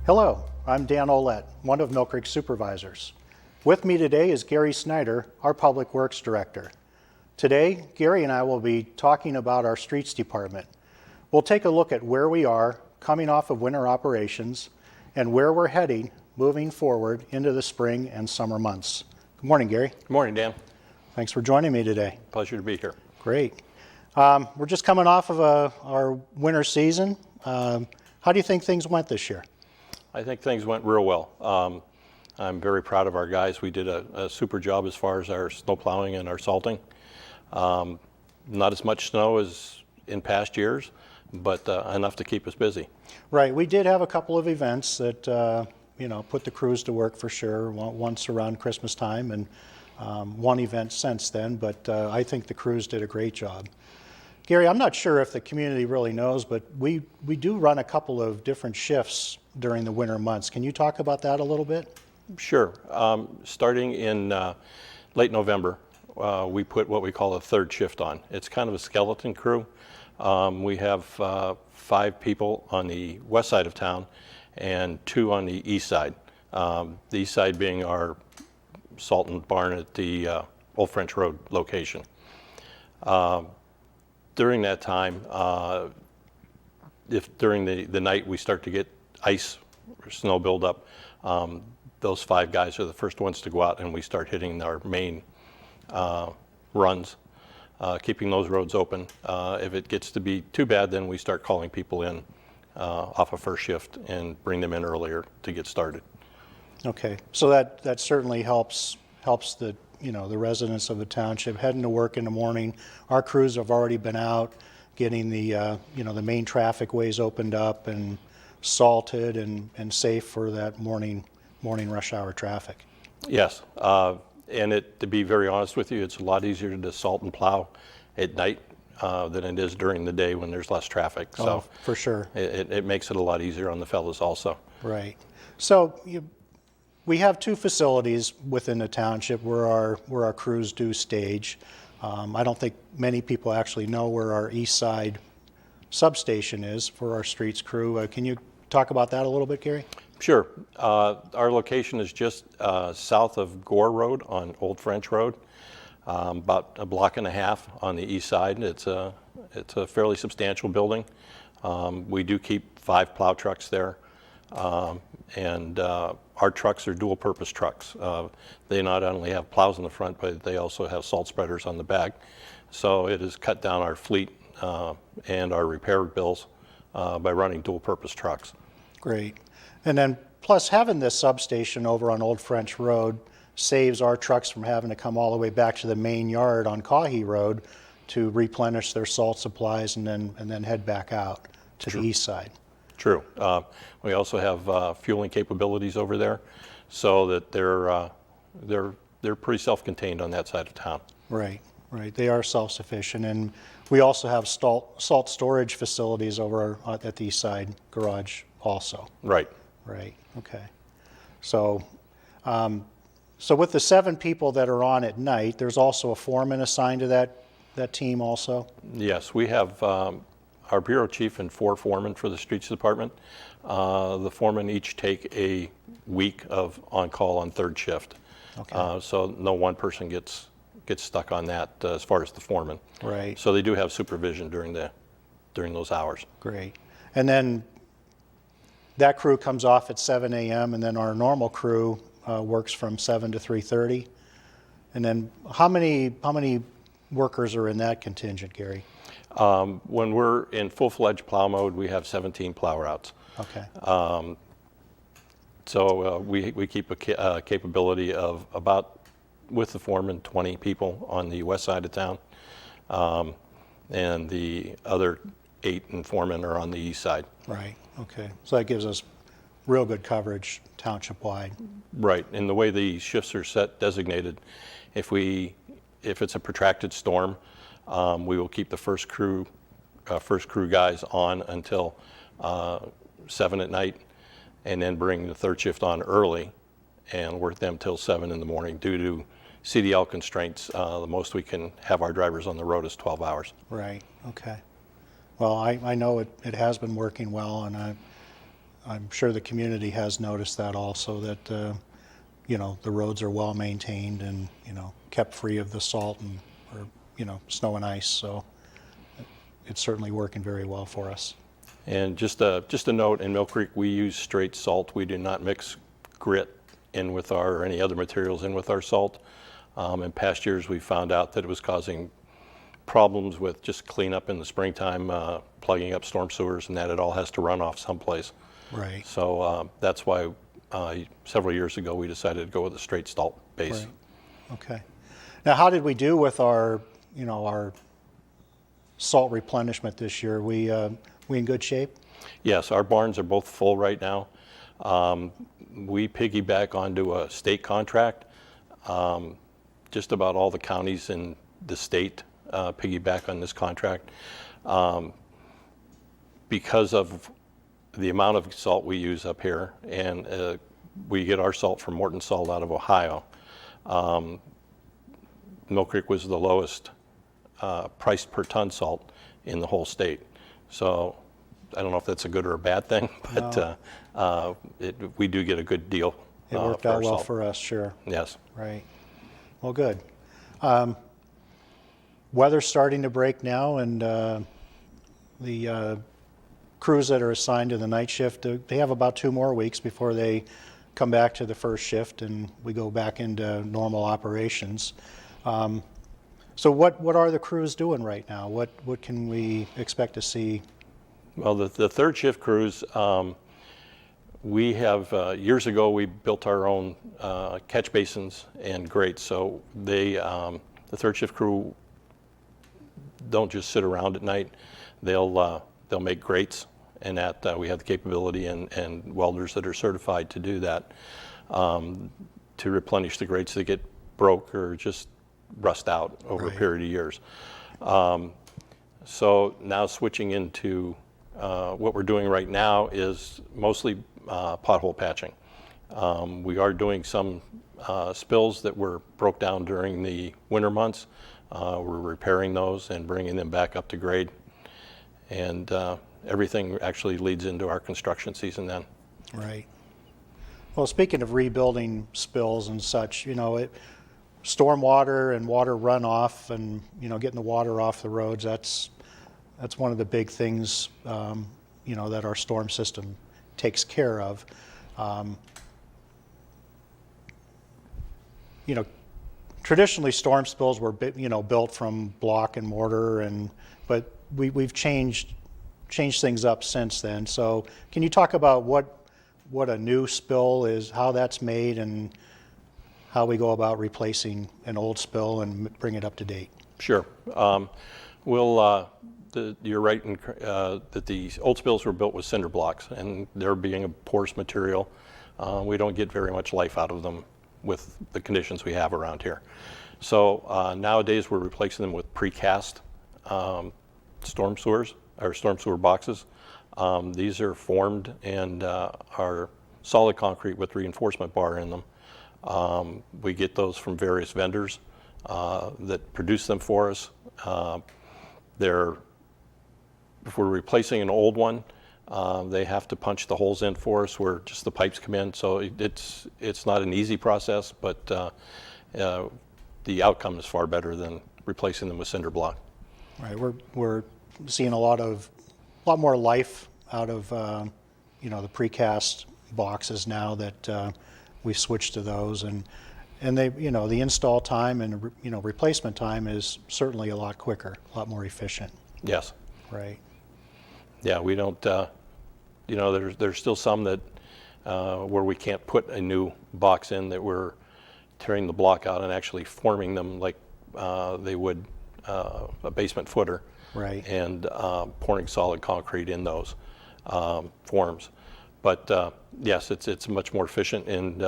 Hello, I'm Dan Olette, one of Millcreek's supervisors. With me today is Gary Snyder, our Public Works Director. Today, Gary and I will be talking about our streets department. We'll take a look at where we are coming off of winter operations and where we're heading moving forward into the spring and summer months. Good morning, Gary. Good morning, Dan. Thanks for joining me today. Pleasure to be here. Great. We're just coming off of our winter season. How do you think things went this year? I think things went real well. I'm very proud of our guys. We did a super job as far as our snow plowing and our salting. Not as much snow as in past years, but enough to keep us busy. Right. We did have a couple of events that put the crews to work for sure. Once around Christmas time and one event since then. But I think the crews did a great job. Gary, I'm not sure if the community really knows, but we do run a couple of different shifts during the winter months. Can you talk about that a little bit? Sure. Starting in late November, we put what we call a third shift on. It's kind of a skeleton crew. We have 5 people on the west side of town and 2 on the east side. The east side being our salt and barn at the Old French Road location. During that time, if during the night we start to get ice or snow buildup, those 5 guys are the first ones to go out and we start hitting our main runs, keeping those roads open. If it gets to be too bad, then we start calling people in off of first shift and bring them in earlier to get started. Okay, so that certainly helps the the residents of the township heading to work in the morning. Our crews have already been out getting the the main traffic ways opened up and salted and safe for that morning rush hour traffic. Yes, and to be very honest with you, it's a lot easier to salt and plow at night than it is during the day when there's less traffic. So oh, for sure. It makes it a lot easier on the fellows also. Right. So we have 2 facilities within the township where our crews do stage. I don't think many people actually know where our east side substation is for our streets crew. Can you talk about that a little bit, Gary? Sure. Our location is just south of Gore Road on Old French Road, about a block and a half on the east side. It's a fairly substantial building. We do keep 5 plow trucks there. And our trucks are dual purpose trucks. They not only have plows in the front, but they also have salt spreaders on the back. So it has cut down our fleet and our repair bills by running dual purpose trucks. Great. And then plus having this substation over on Old French Road saves our trucks from having to come all the way back to the main yard on Cawhee Road to replenish their salt supplies and then head back out to the east side. True. We also have fueling capabilities over there, so that they're pretty self-contained on that side of town. Right. They are self-sufficient, and we also have salt storage facilities over at the east side garage also. Right. Okay. So, so with the 7 people that are on at night, there's also a foreman assigned to that team also. Yes, we have. Our bureau chief and 4 foremen for the streets department. The foremen each take a week of on-call on third shift. Okay. So no one person gets stuck on that as far as the foreman. Right. So they do have supervision during those hours. Great. And then that crew comes off at 7 a.m. and then our normal crew works from 7 to 3:30. And then how many workers are in that contingent, Gary? When we're in full-fledged plow mode, we have 17 plow routes. Okay. So we keep a capability of about, with the foreman, 20 people on the west side of town, and the other 8 and foremen are on the east side. Right. Okay. So that gives us real good coverage township-wide. Right. And the way the shifts are designated, if it's a protracted storm, we will keep the first crew guys on until 7 at night, and then bring the third shift on early and work them till 7 in the morning. Due to CDL constraints, the most we can have our drivers on the road is 12 hours. Right. Okay. Well, I know it has been working well, and I'm sure the community has noticed that also, that, you know, the roads are well maintained and, you know, kept free of the salt and, or, you know, snow and ice. So it's certainly working very well for us. And just a note, in Millcreek, we use straight salt. We do not mix grit in with our, or any other materials in with our salt. In past years, we found out that it was causing problems with just cleanup in the springtime, plugging up storm sewers, and that it all has to run off someplace. Right. So that's why several years ago we decided to go with a straight salt base. Right. Okay. Now, how did we do with our, you know, our salt replenishment this year? We in good shape? Yes, our barns are both full right now. We piggyback onto a state contract. Just about all the counties in the state piggyback on this contract. Because of the amount of salt we use up here, and we get our salt from Morton Salt out of Ohio. Millcreek was the lowest price per ton salt in the whole state. So I don't know if that's a good or a bad thing, but no. We do get a good deal. It worked out well for us, sure. Yes. Right. Well, good. Weather's starting to break now, and the crews that are assigned to the night shift, they have about 2 more weeks before they come back to the first shift, and we go back into normal operations. So what are the crews doing right now? What can we expect to see? Well, the third shift crews, we have, years ago, we built our own catch basins and grates. So they, the third shift crew don't just sit around at night. They'll make grates, and that we have the capability and welders that are certified to do that, to replenish the grates that get broke or just rust out over Right. a period of years. So now switching into what we're doing right now is mostly pothole patching. We are doing some spills that were broke down during the winter months. We're repairing those and bringing them back up to grade. And everything actually leads into our construction season then. Right. Well, speaking of rebuilding spills and such, you know, stormwater and water runoff and, you know, getting the water off the roads, that's one of the big things, you know, that our storm system takes care of. You know, traditionally storm spills were, you know, built from block and mortar, but we've changed things up since then. So can you talk about what a new spill is, how that's made, and how we go about replacing an old spill and bring it up to date? Sure. You're right in, that the old spills were built with cinder blocks, and they're being a porous material. We don't get very much life out of them with the conditions we have around here. So nowadays we're replacing them with precast storm sewers, or storm sewer boxes. These are formed and are solid concrete with reinforcement bar in them. We get those from various vendors that produce them for us. If we're replacing an old one, they have to punch the holes in for us where just the pipes come in. So it's not an easy process, but the outcome is far better than replacing them with cinder block. Right. We're seeing a lot more life out of you know, the precast boxes now that we switched to those, and they, you know, the install time and, you know, replacement time is certainly a lot quicker, a lot more efficient. Yes. Right. Yeah, we don't, you know, there's still some that where we can't put a new box in, that we're tearing the block out and actually forming them like they would a basement footer. Right. And pouring solid concrete in those forms. But yes, it's much more efficient, and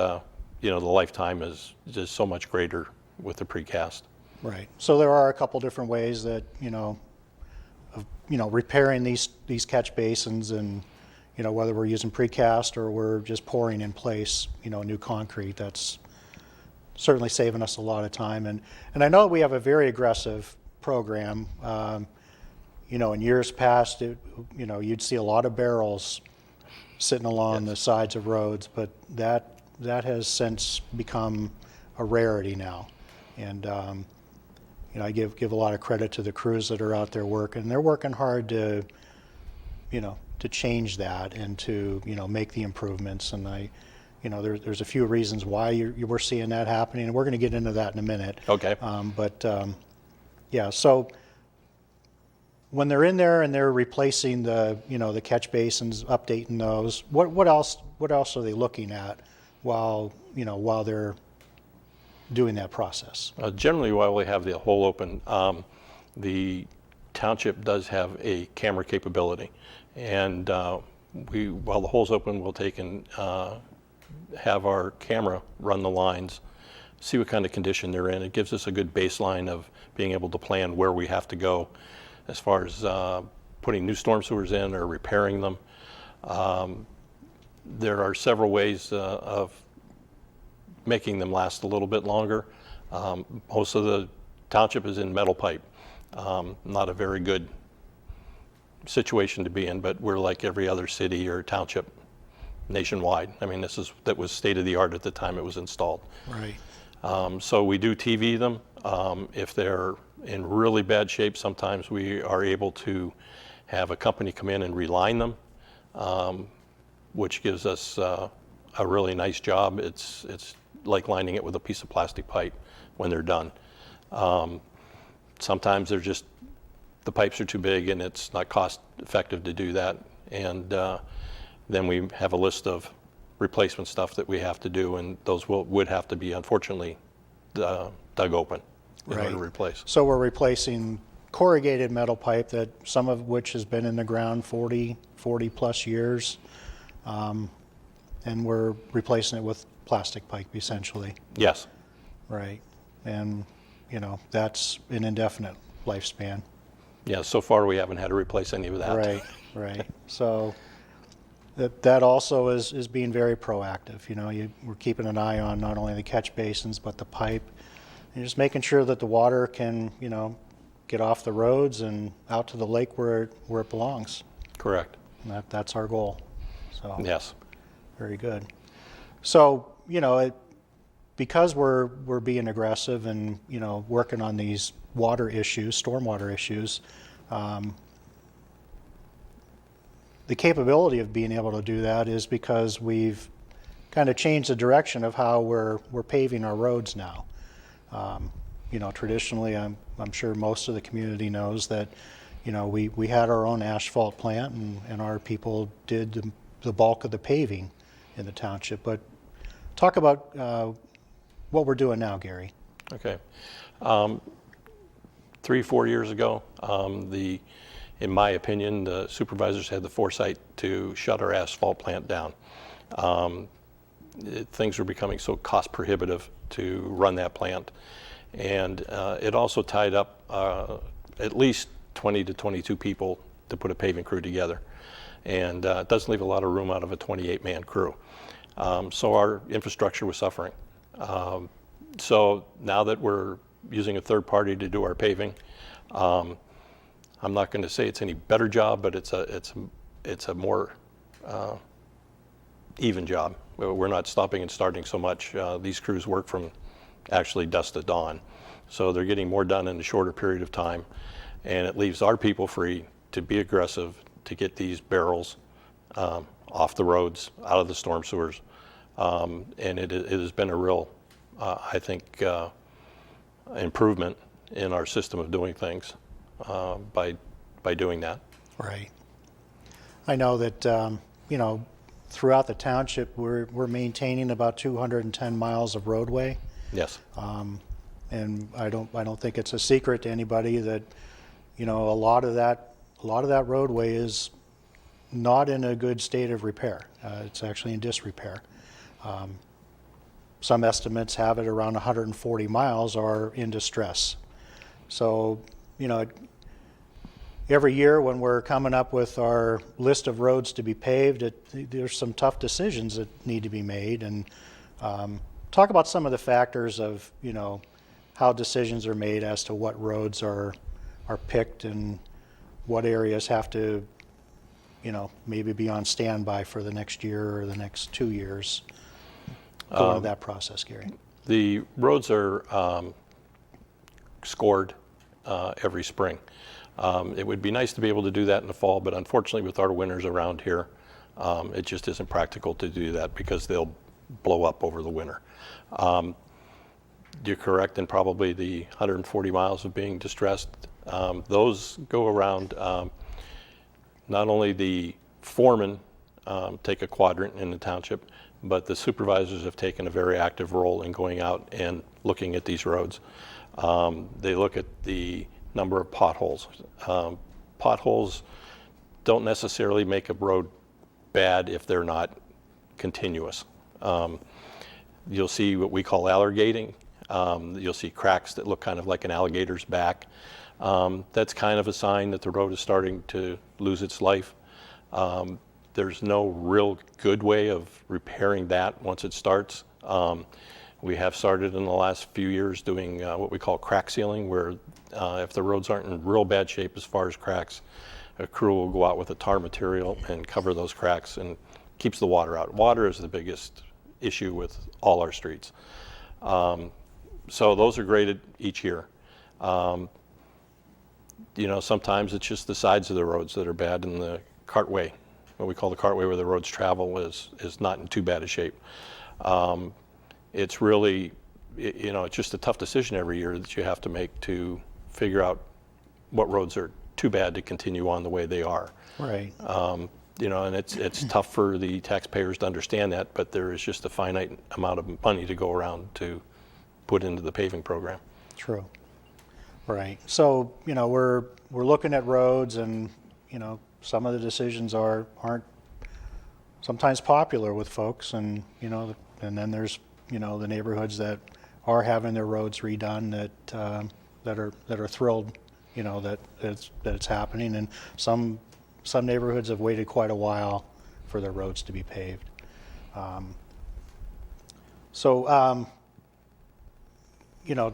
you know, the lifetime is just so much greater with the precast. Right. So there are a couple different ways that, you know, of, you know, repairing these catch basins, and, you know, whether we're using precast or we're just pouring in place, you know, new concrete, that's certainly saving us a lot of time. And I know we have a very aggressive program. You know, in years past, you know, you'd see a lot of barrels sitting along the sides of roads, but that has since become a rarity now. And I give a lot of credit to the crews that are out there working. They're working hard to change that and to make the improvements. And there's a few reasons why we're seeing that happening, and we're going to get into that in a minute. Okay. Yeah. So when they're in there and they're replacing the catch basins, updating those, what else are they looking at while they're doing that process? Generally, while we have the hole open, the township does have a camera capability, and while the hole's open, we'll take and have our camera run the lines, see what kind of condition they're in. It gives us a good baseline of being able to plan where we have to go as far as putting new storm sewers in or repairing them. There are several ways of making them last a little bit longer. Most of the township is in metal pipe. Not a very good situation to be in, but we're like every other city or township nationwide. I mean, that was state of the art at the time it was installed. Right. So we do TV them. If they're in really bad shape, sometimes we are able to have a company come in and reline them, which gives us a really nice job. It's like lining it with a piece of plastic pipe when they're done. Sometimes the pipes are too big and it's not cost effective to do that. And then we have a list of replacement stuff that we have to do, and those would have to be, unfortunately, dug open in order to replace. So we're replacing corrugated metal pipe, that some of which has been in the ground 40 plus years, and we're replacing it with plastic pipe essentially. Yes. Right. And that's an indefinite lifespan. Yeah, so far we haven't had to replace any of that. Right. So that also is being very proactive. We're keeping an eye on not only the catch basins but the pipe, and just making sure that the water can get off the roads and out to the lake where it belongs. Correct. And that's our goal. So Yes. very good. So because we're being aggressive and working on these water issues, stormwater issues, the capability of being able to do that is because we've kind of changed the direction of how we're paving our roads now. Traditionally, I'm sure most of the community knows that we had our own asphalt plant, and our people did the bulk of the paving in the township. But talk about what we're doing now, Gary. Okay. 3-4 years ago, in my opinion, the supervisors had the foresight to shut our asphalt plant down. Things were becoming so cost prohibitive to run that plant. And it also tied up at least 20 to 22 people to put a paving crew together. And it doesn't leave a lot of room out of a 28-man crew. So our infrastructure was suffering. So now that we're using a third party to do our paving, I'm not going to say it's any better job, but it's a more even job. We're not stopping and starting so much. These crews work from actually dusk to dawn, so they're getting more done in a shorter period of time, and it leaves our people free to be aggressive to get these barrels off the roads, out of the storm sewers, and it has been a real, I think, improvement in our system of doing things by doing that. Right. I know that throughout the township we're maintaining about 210 miles of roadway. Yes. And I don't think it's a secret to anybody that a lot of that roadway is not in a good state of repair. It's actually in disrepair. Some estimates have it around 140 miles are in distress. So, every year when we're coming up with our list of roads to be paved, there's some tough decisions that need to be made. And talk about some of the factors of, how decisions are made as to what roads are picked and what areas have to, maybe be on standby for the next year or the next 2 years? Go into that process, Gary. The roads are scored every spring. It would be nice to be able to do that in the fall, but unfortunately with our winters around here, it just isn't practical to do that because they'll blow up over the winter. You're correct in probably the 140 miles of being distressed. Those go around, not only the foremen take a quadrant in the township, but the supervisors have taken a very active role in going out and looking at these roads. They look at the number of potholes. Potholes don't necessarily make a road bad if they're not continuous. You'll see what we call alligating. You'll see cracks that look kind of like an alligator's back. That's kind of a sign that the road is starting to lose its life. There's no real good way of repairing that once it starts. We have started in the last few years doing what we call crack sealing, where if the roads aren't in real bad shape as far as cracks, a crew will go out with a tar material and cover those cracks and keeps the water out. Water is the biggest issue with all our streets. So those are graded each year. Sometimes it's just the sides of the roads that are bad, and the cartway, what we call the cartway where the roads travel, is not in too bad a shape. It's really, it's just a tough decision every year that you have to make to figure out what roads are too bad to continue on the way they are. Right. And it's tough for the taxpayers to understand that, but there is just a finite amount of money to go around to put into the paving program. True. Right. So, we're looking at roads, and, some of the decisions aren't sometimes popular with folks, and, and then there's, the neighborhoods that are having their roads redone that are thrilled, that it's happening, and some neighborhoods have waited quite a while for their roads to be paved.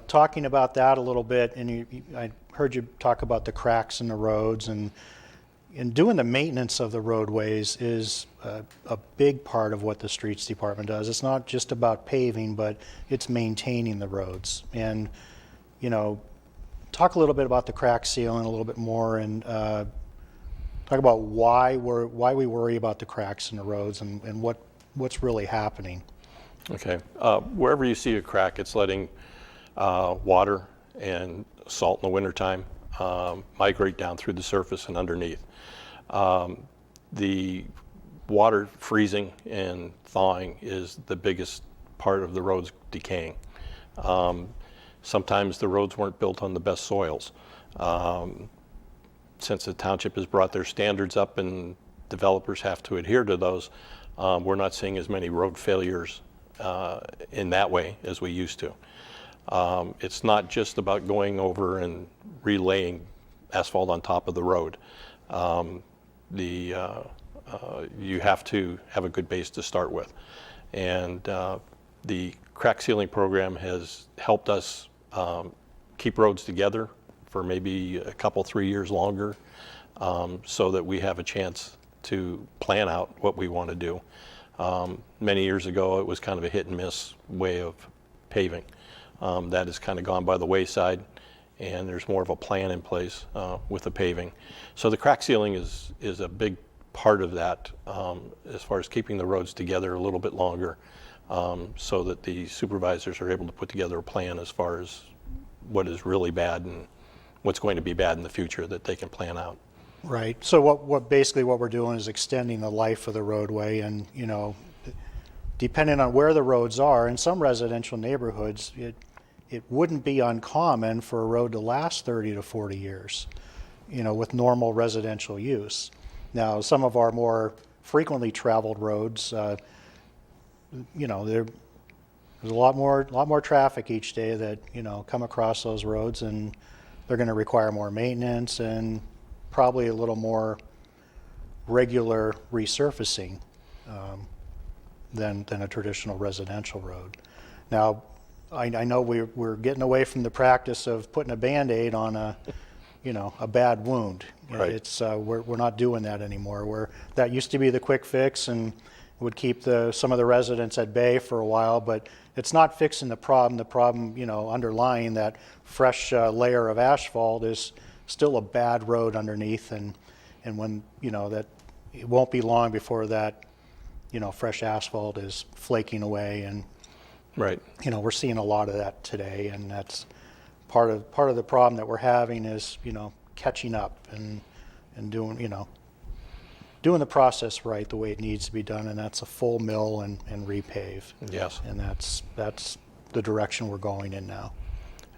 Talking about that a little bit, and I heard you talk about the cracks in the roads, and doing the maintenance of the roadways is a big part of what the streets department does. It's not just about paving, but it's maintaining the roads. And, talk a little bit about the crack sealing a little bit more, and talk about why we worry about the cracks in the roads, and what's really happening. Okay. Wherever you see a crack, it's letting water and salt in the wintertime migrate down through the surface and underneath. The water freezing and thawing is the biggest part of the roads decaying. Sometimes the roads weren't built on the best soils. Since the township has brought their standards up and developers have to adhere to those, we're not seeing as many road failures in that way as we used to. It's not just about going over and relaying asphalt on top of the road. You have to have a good base to start with. And the crack sealing program has helped us keep roads together for maybe a couple, 3 years longer, so that we have a chance to plan out what we want to do. Many years ago, it was kind of a hit and miss way of paving. That has kind of gone by the wayside, and there's more of a plan in place with the paving. So the crack sealing is a big part of that, as far as keeping the roads together a little bit longer, so that the supervisors are able to put together a plan as far as what is really bad and what's going to be bad in the future that they can plan out. Right. So what basically what we're doing is extending the life of the roadway, and depending on where the roads are, in some residential neighborhoods, it wouldn't be uncommon for a road to last 30 to 40 years, with normal residential use. Now, some of our more frequently traveled roads, there's a lot more traffic each day that come across those roads, and they're going to require more maintenance and probably a little more regular resurfacing than a traditional residential road. Now, I know we're getting away from the practice of putting a Band-Aid on a bad wound, Right. It's we're not doing that anymore. That used to be the quick fix and would keep some of the residents at bay for a while, but it's not fixing the problem. The problem, underlying that fresh layer of asphalt is still a bad road underneath, and when that it won't be long before that fresh asphalt is flaking away, and Right. we're seeing a lot of that today, and that's part of the problem that we're having is catching up and doing the process right the way it needs to be done, and that's a full mill and repave. Yes. And that's the direction we're going in now.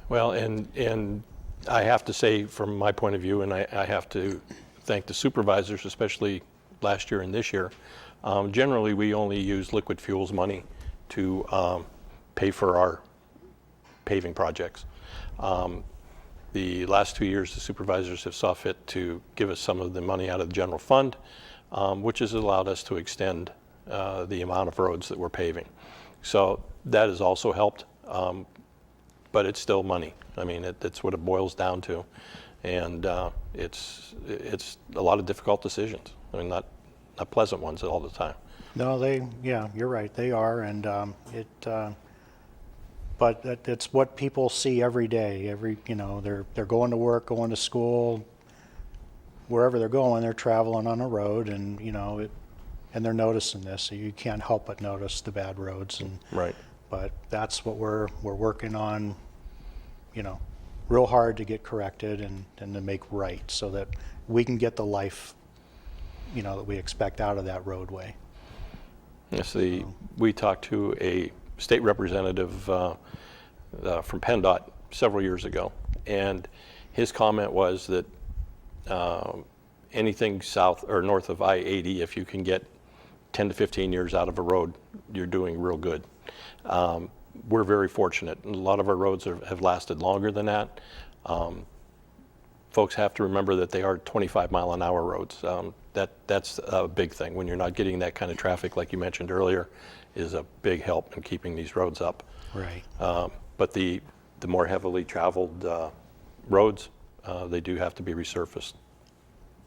Well, and I have to say, from my point of view, and I have to thank the supervisors, especially last year and this year. Generally, we only use liquid fuels money to pay for our paving projects. The last 2 years, the supervisors have saw fit to give us some of the money out of the general fund, which has allowed us to extend the amount of roads that we're paving. So that has also helped, but it's still money. I mean, it's what it boils down to, and it's a lot of difficult decisions. I mean, not pleasant ones all the time. No, you're right, they are, and but it's what people see every day. They're going to work, going to school, wherever they're going, they're traveling on a road, and and they're noticing this. So you can't help but notice the bad roads, and Right. But that's what we're working on, real hard to get corrected and to make right, so that we can get the life, that we expect out of that roadway. Yes, we talked to a state representative from PennDOT several years ago, and his comment was that anything south or north of I-80, if you can get 10 to 15 years out of a road, you're doing real good. We're very fortunate. A lot of our roads have lasted longer than that. Folks have to remember that they are 25-mile-an-hour roads. That's a big thing. When you're not getting that kind of traffic, like you mentioned earlier, is a big help in keeping these roads up. Right. But the more heavily traveled roads, they do have to be resurfaced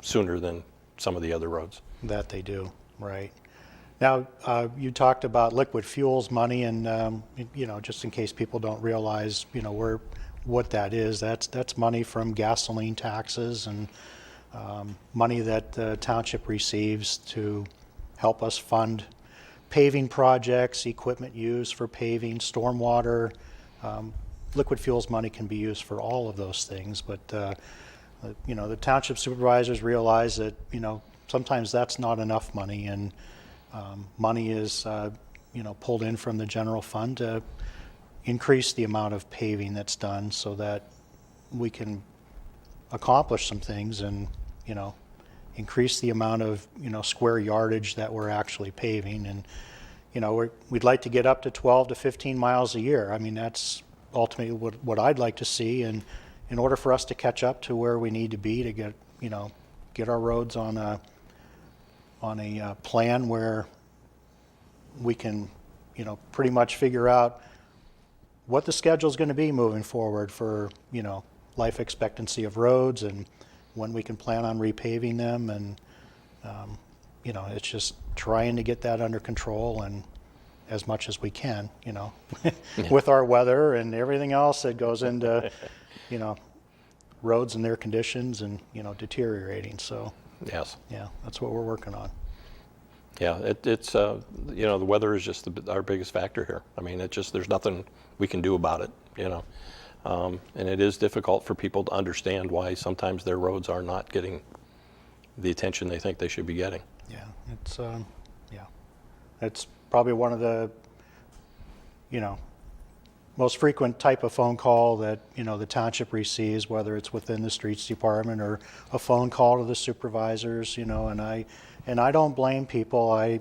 sooner than some of the other roads. That they do, right. Now, you talked about liquid fuels money, and just in case people don't realize, what that is. That's money from gasoline taxes and money that the township receives to help us fund paving projects, equipment used for paving, stormwater. Liquid fuels money can be used for all of those things, but the township supervisors realize that sometimes that's not enough money, and money is pulled in from the general fund to increase the amount of paving that's done, so that we can accomplish some things and increase the amount of square yardage that we're actually paving. And we'd like to get up to 12 to 15 miles a year. I mean, that's ultimately what I'd like to see, and in order for us to catch up to where we need to be to get our roads on a plan where we can pretty much figure out what the schedule is going to be moving forward for life expectancy of roads, and when we can plan on repaving them, and it's just trying to get that under control, and as much as we can, with our weather and everything else that goes into roads and their conditions and deteriorating. So Yes. yeah, that's what we're working on. Yeah, it's the weather is just our biggest factor here. I mean, there's nothing we can do about it, and it is difficult for people to understand why sometimes their roads are not getting the attention they think they should be getting. Yeah, it's probably one of the most frequent type of phone call that the township receives, whether it's within the streets department or a phone call to the supervisors, and I don't blame people. I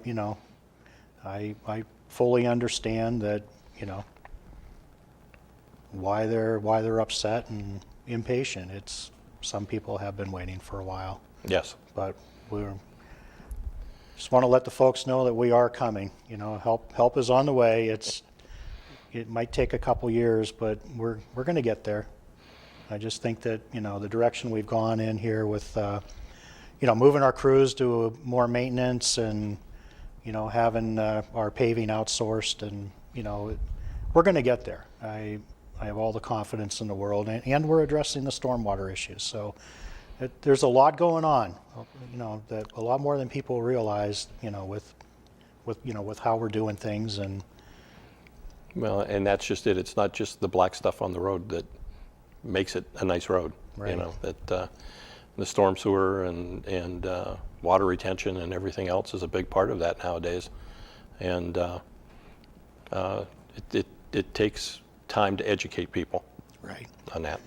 fully understand that why they're upset and impatient. It's some people have been waiting for a while. Yes. But we just want to let the folks know that we are coming. Help is on the way. It might take a couple years, but we're going to get there. I just think that, the direction we've gone in here with, moving our crews to more maintenance and, having our paving outsourced, and, we're going to get there. I have all the confidence in the world, and we're addressing the stormwater issues. So there's a lot going on, that a lot more than people realize, with how we're doing things. And Well, and that's just it. It's not just the black stuff on the road that makes it a nice road. Right. That the storm sewer and water retention and everything else is a big part of that nowadays. And it takes time to educate people right. on that.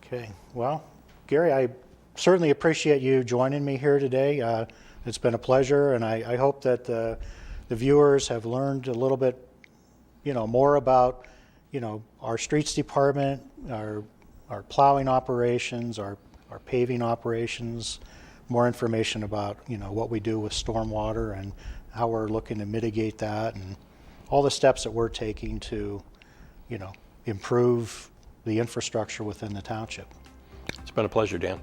Okay. Well, Gary, I certainly appreciate you joining me here today. It's been a pleasure, and I hope that the viewers have learned a little bit, more about, our streets department, our plowing operations, our paving operations, more information about, what we do with stormwater and how we're looking to mitigate that, and all the steps that we're taking to, improve the infrastructure within the township. It's been a pleasure, Dan.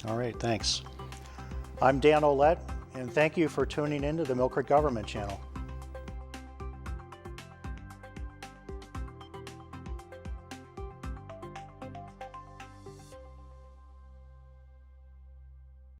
All right, thanks. I'm Dan Olette, and thank you for tuning in to the Millcreek Government Channel.